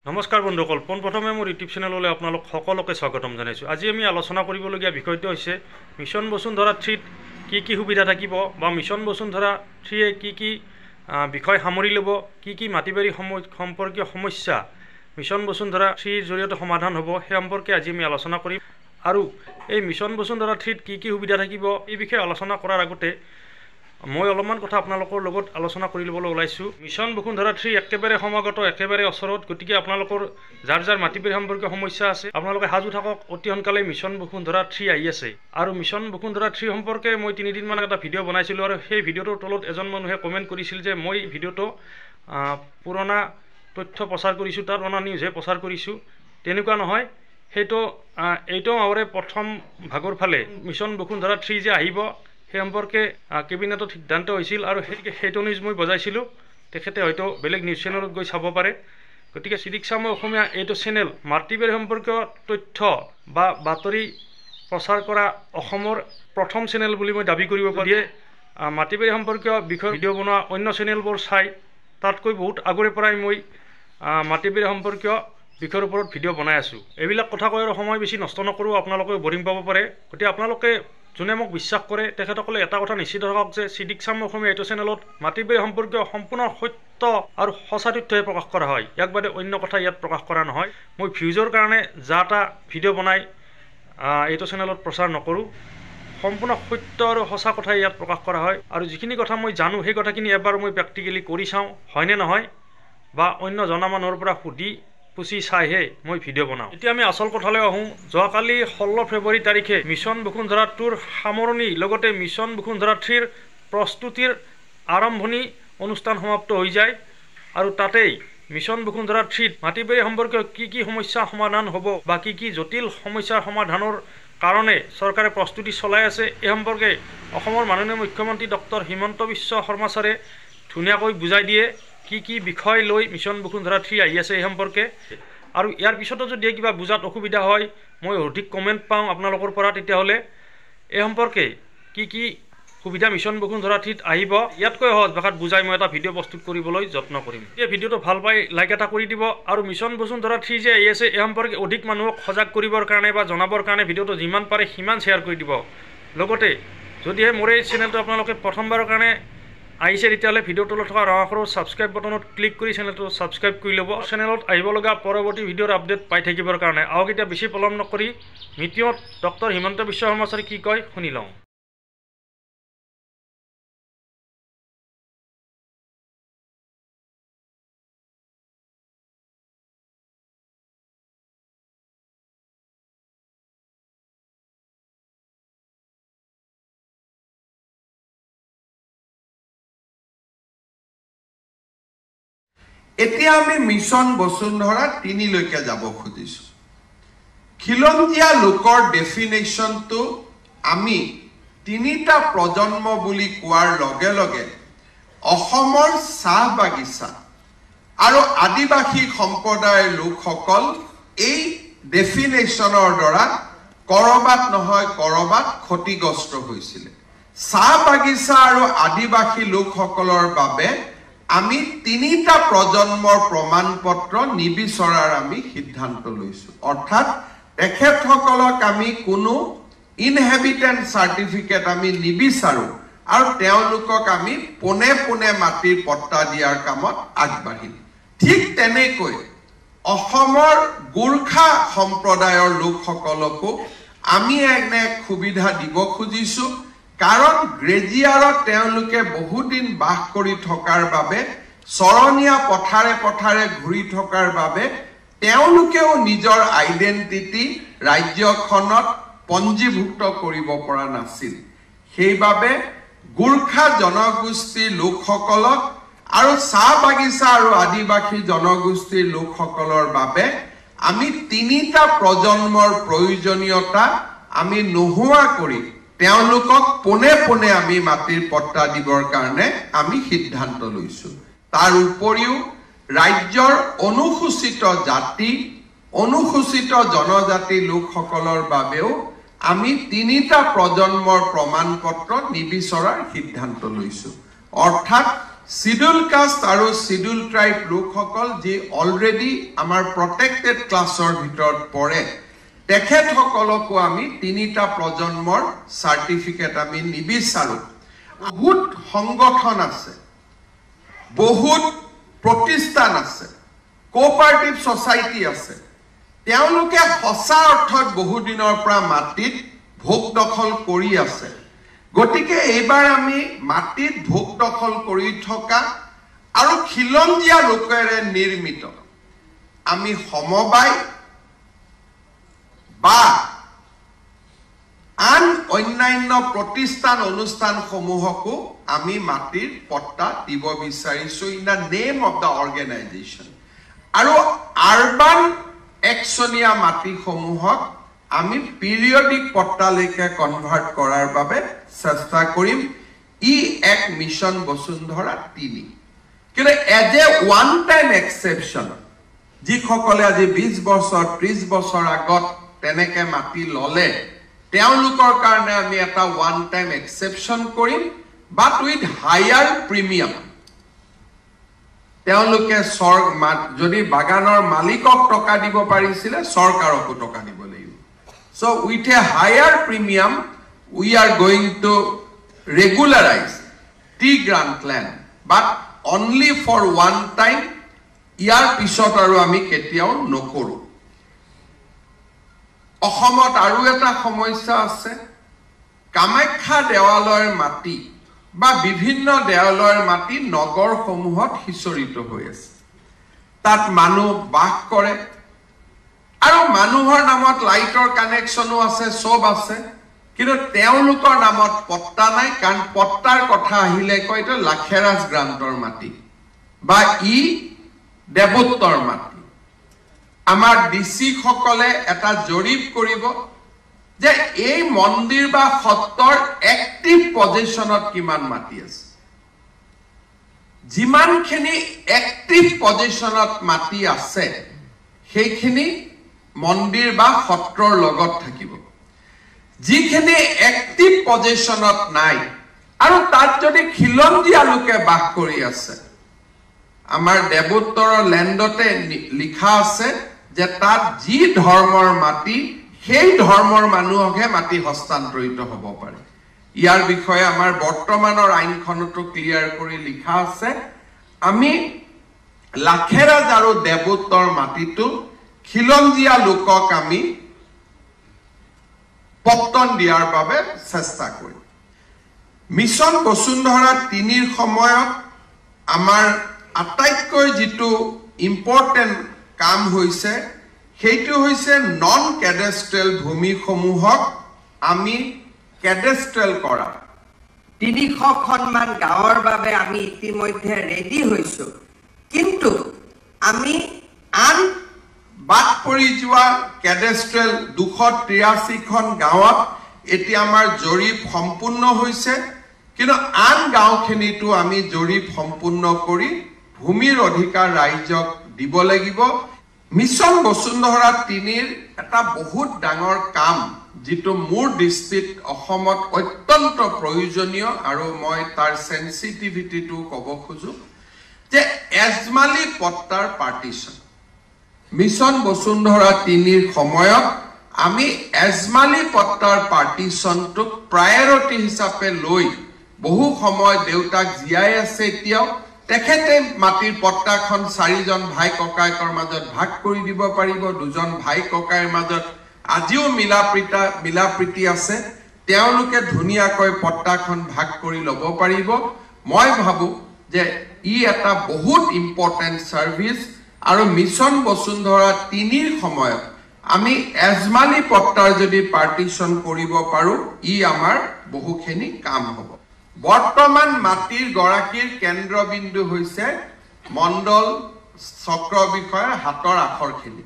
নমস্কাৰ বন্ধুসকল, পোনপ্ৰথমে মোৰ ইউটিউব চেনেললৈ আপোনালোক সকলোকে স্বাগতম জনাইছোঁ। আজি আমি আলোচনা কৰিবলগীয়া বিষয়টো হৈছে মিছন বসুন্ধৰা 3ত কি সুবিধা থাকিব বা মিছন বসুন্ধৰা 3-এ কি বিষয় সামৰি ল'ব, কি মাটি বাৰী সম্পৰ্কীয় সমস্যা মিছন বসুন্ধৰা 3ৰ জৰিয়তে সমাধান হ'ব, সেই সম্পৰ্কে আজি আমি আলোচনা কৰিম। আৰু এই মিছন বসুন্ধৰা 3ত কি সুবিধা থাকিব এই বিষয়ে আলোচনা কৰাৰ আগতে মই অলপমান কথা আপোনালোকৰ লগত আলোচনা কৰি ল'বলৈ ওলাইছোঁ। মিছন বসুন্ধৰা 3 একেবাৰে সমাগত, একেবাৰে ওচৰত, গতিকে আপোনালোকৰ যাৰ মাটি বাৰী সম্পৰ্কীয় সমস্যা আছে আপোনালোকে সাজু থাকক। অতি সোনকালে মিছন বসুন্ধৰা 3 আহি আছে। আৰু মিছন বসুন্ধৰা 3 সম্পৰ্কে মই 3 দিনমান এটা ভিডিঅ' বনাইছিলোঁ আৰু সেই ভিডিঅ'টোৰ তলত এজন মানুহে কমেণ্ট কৰিছিল যে মই ভিডিঅ'টো পুৰণা তথ্য প্ৰচাৰ কৰিছোঁ, তাৰ পুৰণা নিউজহে প্ৰচাৰ কৰিছোঁ। তেনেকুৱা নহয়, এইটো মাহৰে প্ৰথম ভাগৰ ফালে মিছন বসুন্ধৰা 3 যে আহিব সেই সম্পৰ্কে কেবিনেটত সিদ্ধান্ত হৈছিল আৰু সেইটো নিউজ মই বজাইছিলোঁ। তেখেতে হয়তো বেলেগ নিউজ চেনেলত গৈ চাব পাৰে। গতিকে চিদিক চামে অসমীয়া এইটো চেনেল মাটি বাৰী সম্পৰ্কীয় তথ্য বা বাতৰি প্ৰচাৰ কৰা অসমৰ প্ৰথম চেনেল বুলি মই দাবী কৰিব পাৰি। মাটি বাৰী সম্পৰ্কীয় বিষয় ভিডিঅ' বনোৱা অন্য চেনেলবোৰ চাই তাতকৈ বহুত আগৰে পৰাই মই মাটি বাৰী সম্পৰ্কীয় বিষয়ৰ ওপৰত ভিডিঅ' বনাই আছোঁ। এইবিলাক কথা কৈ আৰু সময় বেছি নষ্ট নকৰোঁ, আপোনালোকে বৰিং পাব পাৰে। গতিকে আপোনালোকে যোনে মোক বিশ্বাস কৰে তেখেতসকলে এটা কথা নিশ্চিত থাকক যে চিদিক চাম অসমীয়া এইটো চেনেলত মাটি বাৰী সম্পৰ্কীয় সম্পূৰ্ণ সত্য আৰু সঁচা তথ্যহে প্ৰকাশ কৰা হয়। ইয়াক বাদে অন্য কথা ইয়াত প্ৰকাশ কৰা নহয়। মই ভিউজৰ কাৰণে যা এটা ভিডিঅ' বনাই এইটো চেনেলত প্ৰচাৰ নকৰোঁ। সম্পূৰ্ণ সত্য আৰু সঁচা কথাই ইয়াত প্ৰকাশ কৰা হয়। আৰু যিখিনি কথা মই জানো সেই কথাখিনি এবাৰ মই প্ৰেক্টিকেলি কৰি চাওঁ, হয়নে নহয়, বা অন্য জনা মানুহৰ পৰা সুধি পুচি চাইহে মই ভিডিঅ' বনাওঁ। এতিয়া আমি আচল কথালৈ আহোঁ। যোৱাকালি 16 ফেব্ৰুৱাৰী তাৰিখে মিছন বসুন্ধৰা 2ৰ সামৰণি লগতে মিছন বসুন্ধৰা 3ৰ প্ৰস্তুতিৰ আৰম্ভণি অনুষ্ঠান সমাপ্ত হৈ যায়। আৰু তাতেই মিছন বসুন্ধৰা 3ত মাটি বাৰী সম্পৰ্কীয় কি সমস্যা সমাধান হ'ব বা কি জটিল সমস্যাৰ সমাধানৰ কাৰণে চৰকাৰে প্ৰস্তুতি চলাই আছে এই সম্পৰ্কে অসমৰ মাননীয় মুখ্যমন্ত্ৰী ডক্টৰ হিমন্ত বিশ্ব শৰ্মা ছাৰে ধুনীয়াকৈ বুজাই দিয়ে কি বিষয় লৈ মিছন বসুন্ধৰা 3 আহি আছে এই সম্পৰ্কে। আৰু ইয়াৰ পিছতো যদি কিবা বুজাত অসুবিধা হয়, মই অধিক কমেণ্ট পাওঁ আপোনালোকৰ পৰা, তেতিয়াহ'লে এই সম্পৰ্কে কি সুবিধা মিছন বসুন্ধৰা 3ত আহিব ইয়াতকৈ সহজ ভাষাত বুজাই মই এটা ভিডিঅ' প্ৰস্তুত কৰিবলৈ যত্ন কৰিম। এই ভিডিঅ'টো ভাল পাই লাইক এটা কৰি দিব। আৰু মিছন বসুন্ধৰা 3 যে আহি আছে এই সম্পৰ্কে অধিক মানুহক সজাগ কৰিবৰ কাৰণে বা জনাবৰ কাৰণে ভিডিঅ'টো যিমান পাৰে সিমান শ্বেয়াৰ কৰি দিব। লগতে যদিহে মোৰ এই চেনেলটো আপোনালোকে প্ৰথমবাৰৰ কাৰণে আহিছে তেতিয়াহ'লে ভিডিঅ'ৰ তলত থকা ৰঙা আখৰৰ ছাবস্ক্ৰাইব বটনত ক্লিক কৰি চেনেলটো ছাবস্ক্ৰাইব কৰি ল'ব। চেনেলত আহিব লগা পৰৱৰ্তী ভিডিঅ'ৰ আপডেট পাই থাকিবৰ কাৰণে। আৰু এতিয়া বেছি পলম নকৰি মিটিঙত ডক্টৰ হিমন্ত বিশ্ব শৰ্মা ছাৰে কি কয় শুনি লওঁ। এতিয়া আমি মিছন বসুন্ধৰা 3লৈকে যাব খুজিছোঁ। খিলঞ্জীয়া লোকৰ ডেফিনেশ্যনটো আমি 3টা প্ৰজন্ম বুলি কোৱাৰ লগে লগে অসমৰ চাহ বাগিচা আৰু আদিবাসী সম্প্ৰদায়ৰ লোকসকল এই ডেফিনেশ্যনৰ দ্বাৰা কৰবাত নহয় কৰবাত ক্ষতিগ্ৰস্ত হৈছিলে। চাহ বাগিচা আৰু আদিবাসী লোকসকলৰ বাবে আমি 3টা প্ৰজন্মৰ প্ৰমাণ পত্ৰ নিবিচৰাৰ আমি সিদ্ধান্ত লৈছোঁ। অৰ্থাৎ তেখেতসকলক আমি কোনো ইনহেবিটেন্ট চাৰ্টিফিকেট আমি নিবিচাৰোঁ আৰু তেওঁলোকক আমি পোনে মাটিৰ পট্টা দিয়াৰ কামত আগবাঢ়িম। ঠিক তেনেকৈ অসমৰ গোৰ্খা সম্প্ৰদায়ৰ লোকসকলকো আমি এনে সুবিধা দিব খুজিছোঁ। কাৰণ গ্ৰেজিয়াৰত তেওঁলোকে বহুদিন বাস কৰি থকাৰ বাবে, চৰণীয়া পথাৰে ঘূৰি থকাৰ বাবে তেওঁলোকেও নিজৰ আইডেণ্টিটি ৰাজ্যখনত পঞ্জীভুক্ত কৰিব পৰা নাছিল। সেইবাবে গোৰ্খা জনগোষ্ঠীৰ লোকসকলক আৰু চাহ বাগিচা আৰু আদিবাসী জনগোষ্ঠীৰ লোকসকলৰ বাবে আমি 3টা প্ৰজন্মৰ প্ৰয়োজনীয়তা আমি নোহোৱা কৰি তেওঁলোকক পোনে আমি মাটিৰ পট্টা দিবৰ কাৰণে আমি সিদ্ধান্ত লৈছোঁ। তাৰ উপৰিও ৰাজ্যৰ অনুসূচিত জাতি, অনুসূচিত জনজাতি লোকসকলৰ বাবেও আমি 3টা প্ৰজন্মৰ প্ৰমাণ পত্ৰ নিবিচৰাৰ সিদ্ধান্ত লৈছোঁ। অৰ্থাৎ শিডিউল কাষ্ট আৰু শিডিউল ট্ৰাইব লোকসকল যি অলৰেডি আমাৰ প্ৰটেক্টেড ক্লাছৰ ভিতৰত পৰে তেখেতসকলকো আমি 3টা প্ৰজন্মৰ চাৰ্টিফিকেট আমি নিবিচাৰোঁ বহুত সংগঠন আছে বহুত প্ৰতিষ্ঠান আছে কোঅপাৰেটিভ সোসাইটি আছে তেওঁলোকে সঁচা অৰ্থত বহু দিনৰ পৰা মাটিত ভোগ দখল কৰি আছে গতিকে এইবাৰ আমি মাটিত ভোগ দখল কৰি থকা আৰু খিলঞ্জীয়া লোকেৰে নিৰ্মিত আমি সমবায় বা আন অন্যান্য প্ৰতিষ্ঠান অনুষ্ঠানসমূহকো আমি মাটিৰ পট্টা দিব বিচাৰিছো in the name of the organisation আৰু আৰবান একচনীয়া মাটিসমূহক আমি পিৰিয়ডিক পট্টালৈকে কনভাৰ্ট কৰাৰ বাবে চেষ্টা কৰিম ই এক মিছন বসুন্ধৰা 3 কিন্তু as a one time exception যিসকলে আজি 20 বছৰ 30 বছৰ আগত তেনেকে মাটি ললে তেওঁলোকৰ কাৰণে আমি এটা ওৱান টাইম এক্সেপশ্যন কৰিম বাট উইথ হায়াৰ প্ৰিমিয়াম তেওঁলোকে যদি বাগানৰ মালিকক টকা দিব পাৰিছিলে চৰকাৰকো টকা দিব লাগিব so with a higher premium we are going to regularize tea grant land but only for one time ইয়াৰ পিছত আৰু আমি কেতিয়াও নকৰো অসমত আৰু এটা সমস্যা আছে কামাখ্যা দেৱালয়ৰ মাটি বা বিভিন্ন দেৱালয়ৰ মাটি নগৰসমূহত হিচৰিত হৈ আছে তাত মানুহ বাস কৰে আৰু মানুহৰ নামত লাইটৰ কানেকচনো আছে সব আছে কিন্তু তেওঁলোকৰ নামত পট্টা নাই কাৰণ পট্টাৰ কথা আহিলে কয়তো লাখেৰাজ গ্ৰান্টৰ মাটি বা ই দেৱোত্তৰ মাটি আমাৰ ডিসি সকলে এটা জৰীপ কৰিব যে এই মন্দিৰ বা সত্ৰৰ এক্টিভ পজিশনত কিমান মাটি আছে যিমানখিনি এক্টিভ পজিশনত মাটি আছে সেইখিনি মন্দিৰ বা সত্ৰৰ লগত থাকিব যিখিনি এক্টিভ পজিশনত নাই আৰু তাত যদি খিলঞ্জীয়া লোকে বাস কৰি আছে আমাৰ দেৱোত্তৰৰ লেণ্ডতে লিখা আছে যে তাত যি ধৰ্মৰ মাটি সেই ধৰ্মৰ মানুহকহে মাটি হস্তান্তৰিত হ'ব পাৰে ইয়াৰ বিষয়ে আমাৰ বৰ্তমানৰ আইনখনতো ক্লিয়াৰ কৰি লিখা আছে আমি লাখেৰাজ আৰু দেৱোত্তৰ মাটিটো খিলঞ্জীয়া লোকক আমি পট্টন দিয়াৰ বাবে চেষ্টা কৰিম মিছন বসুন্ধৰা 3ৰ সময়ত আমাৰ আটাইতকৈ যেটো ইম্পৰ্টেন্ট কাম হৈছে সেইটো হৈছে নন ক্যাডাষ্ট্ৰিয়েল ভূমিসমূহক আমি ক্যাডাষ্ট্ৰিয়েল কৰা 300খনমান গাঁৱৰ বাবে আমি ইতিমধ্যে ৰেডি হৈছো কিন্তু আমি আন বাদ পৰি যোৱা ক্যাডাষ্ট্ৰিয়েল 283খন গাঁৱত এতিয়া আমাৰ জৰীপ সম্পূৰ্ণ হৈছে কিন্তু আন গাঁওখিনিতো আমি জৰীপ সম্পূৰ্ণ কৰি ভূমিৰ অধিকাৰ ৰাইজক দিব লাগিব মিছন বসুন্ধৰা 3ৰ এটা বহুত ডাঙৰ কাম যেটো মোৰ দৃষ্টিত অসমত অত্যন্ত প্ৰয়োজনীয় আৰু মই তাৰ সেনসিটিভিটিটো ক'ব খোজো যে এজমালি পট্টাৰ পাৰ্টিশন মিছন বসুন্ধৰা 3ৰ সময়ত আমি এজমালি পট্টাৰ পাৰ্টিশনটোক প্ৰায়োৰিটি হিচাপে লৈ বহু সময় দেউতাক জিয়াই আছে এতিয়াও তেখেতে মাটিৰ পট্টাখন 4জন ভাই ককায়েকৰ মাজত ভাগ কৰি দিব পাৰিব দুজন ভাই ককায়েৰ মাজত আজিও মিলাপ্ৰীতি আছে তেওঁলোকে ধুনিয়াকৈ পট্টাখন ভাগ কৰি ল'ব পাৰিব মই ভাবো যে ই এটা বহুত ইম্পৰ্টেন্ট সাৰ্ভিস আৰু মিছন বসুন্ধৰা 3ৰ সময়ত আমি এজমালি পট্টাৰ যদি পাৰ্টিশন কৰিব পাৰো ই আমাৰ বহুখিনি কাম হ'ব বৰ্তমান মাটিৰ গৰাকীৰ কেন্দ্ৰবিন্দু হৈছে মণ্ডল চক্ৰ বিষয়ৰ হাতৰ আখৰখিনি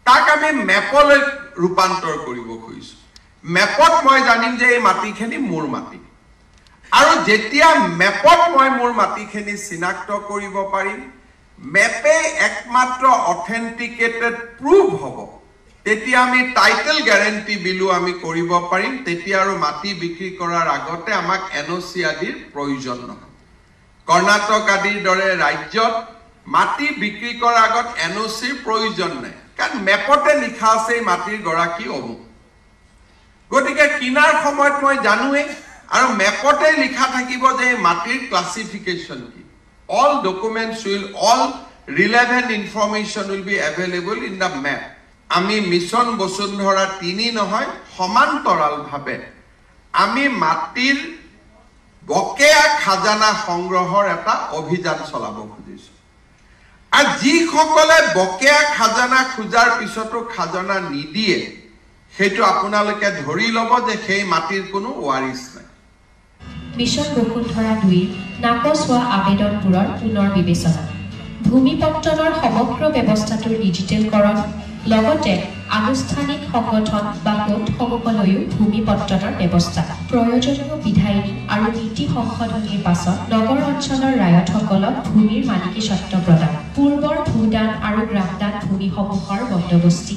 তাক আমি মেপলৈ ৰূপান্তৰ কৰিব খুজিছো মেপত মই জানিম যে এই মাটিখিনি মোৰ মাটি আৰু যেতিয়া মেপত মই মোৰ মাটিখিনি চিনাক্ত কৰিব পাৰিম মেপে একমাত্ৰ অথেন্টিকেটেড প্ৰুফ হ'ব তেতিয়া আমি টাইটেল গ্যাৰান্টি বিলু আমি কৰিব পাৰিম তেতিয়া আৰু মাটি বিক্ৰী কৰাৰ আগতে আমাক এনঅসি আদিৰ প্ৰয়োজন নহয় কৰ্ণাটক আদিৰ দৰে ৰাজ্যত মাটি বিক্ৰী কৰাৰ আগত এনঅ'চিৰ প্ৰয়োজন নাই, কাৰণ মেপতে লিখা আছে এই মাটিৰ গৰাকী অমুক। গতিকে কিনাৰ সময়ত মই জানোৱেই, আৰু মেপতে লিখা থাকিব যে এই মাটিৰ ক্লাছিফিকেশ্যন কি। All documents will, all relevant information will be available in the map. আমি মিছন বসুন্ধৰা 3 নহয়, সমান্তৰালভাৱে আমি মাটিৰ বকেয়া খাজানা সংগ্ৰহৰ এটা অভিযান চলাব খুজিছোঁ। আৰু যিসকলে বকেয়া খাজানা খোজাৰ পিছতো খাজানা নিদিয়ে, সেইটো আপোনালোকে ধৰি ল'ব যে সেই মাটিৰ কোনো ৱাৰিছ নাই। মিছন বসুন্ধৰা 2 নাকচ হোৱা আবেদনবোৰৰ পুনৰ বিবেচনা, ভূমিপত্তনৰ সমগ্ৰ ব্যৱস্থাটোৰ ডিজিটেলকৰণ, লগতে আনুষ্ঠানিক সংগঠন বা গোটসমূহলৈও ভূমিপত্তনৰ ব্যৱস্থা, প্ৰয়োজনীয় বিধায়িনী আৰু নীতি সংশোধনীৰ পাছত নগৰ অঞ্চলৰ ৰায়তসকলক ভূমিৰ মালিকী স্বত্ব প্ৰদান, পূৰ্বৰ ভূদান আৰু গ্ৰামদান ভূমিসমূহৰ বন্দোবস্তি,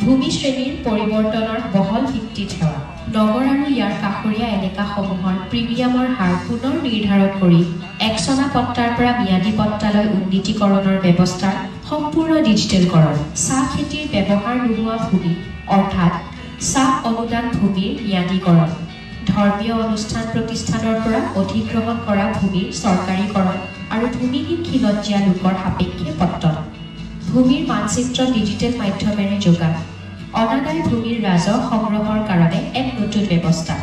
ভূমি শ্ৰেণীৰ পৰিৱৰ্তনৰ বহল ভিত্তিত সেৱা, নগৰ আৰু ইয়াৰ কাষৰীয়া এলেকাসমূহৰ প্ৰিমিয়ামৰ হাৰ পুনৰ নিৰ্ধাৰণ কৰি একচনা পট্টাৰ পৰা ম্যাদী পট্টালৈ উন্নীতিকৰণৰ ব্যৱস্থাৰ সম্পূৰ্ণ ডিজিটেলকৰণ, চাহ খেতিৰ ব্যৱহাৰ নোহোৱা ভূমি অৰ্থাৎ চাহ অনুদান ভূমিৰ ম্যাদীকৰণ, ধৰ্মীয় অনুষ্ঠান প্ৰতিষ্ঠানৰ পৰা অধিগ্ৰহণ কৰা ভূমিৰ চৰকাৰীকৰণ আৰু ভূমিহীন খিলঞ্জীয়া লোকৰ সাপেক্ষে পট্টন, ভূমিৰ মানচিত্ৰ ডিজিটেল মাধ্যমেৰে যোগান, অনাদায় ভূমিৰ ৰাজহ সংগ্ৰহৰ কাৰণে এক নতুন ব্যৱস্থা,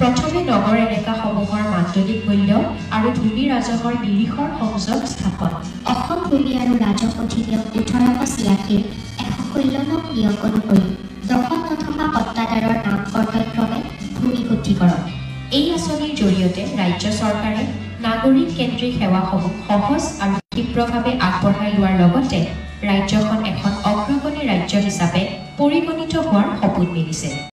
প্ৰথমে নগৰ এলেকাসমূহৰ মাণ্ডলিক মূল্য আৰু ভূমি ৰাজহৰ নিৰীক্ষৰ সংযোগ স্থাপন, অসম ভূমি আৰু ৰাজহ অধিনিয়ম 1886 116 নিয়ম অনুসৰি দখল নথকা পট্টাদাৰৰ নাম কৰ্তক্ৰমে ভূমি শুদ্ধিকৰণ। এই আঁচনিৰ জৰিয়তে ৰাজ্য চৰকাৰে নাগৰিক কেন্দ্ৰিক সেৱাসমূহ সহজ আৰু ক্ষীপ্ৰভাৱে আগবঢ়াই লোৱাৰ লগতে ৰাজ্যখন এখন অগ্ৰগণী ৰাজ্য হিচাপে পৰিগণিত হোৱাৰ সপোন মেলিছে।